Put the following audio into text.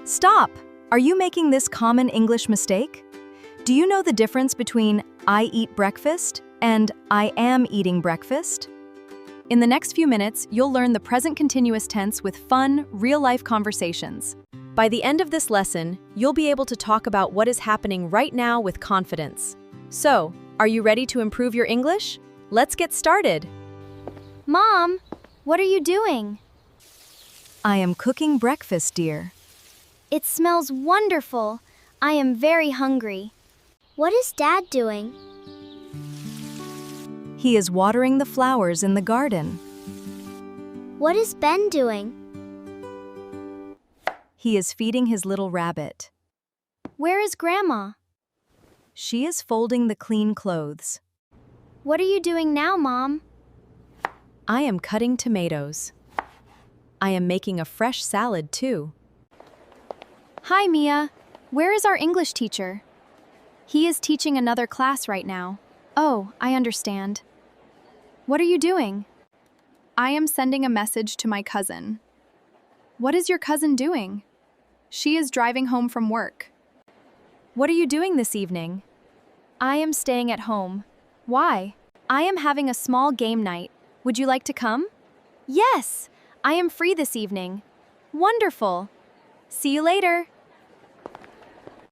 Stop! Are you making this common English mistake? Do you know the difference between I eat breakfast and I am eating breakfast? In the next few minutes, you'll learn the present continuous tense with fun, real-life conversations. By the end of this lesson, you'll be able to talk about what is happening right now with confidence. So, are you ready to improve your English? Let's get started! Mom, what are you doing? I am cooking breakfast, dear. It smells wonderful. I am very hungry. What is Dad doing? He is watering the flowers in the garden. What is Ben doing? He is feeding his little rabbit. Where is Grandma? She is folding the clean clothes. What are you doing now, Mom? I am cutting tomatoes. I am making a fresh salad, too. Hi, Mia. Where is our English teacher? He is teaching another class right now. Oh, I understand. What are you doing? I am sending a message to my cousin. What is your cousin doing? She is driving home from work. What are you doing this evening? I am staying at home. Why? I am having a small game night. Would you like to come? Yes, I am free this evening. Wonderful. See you later.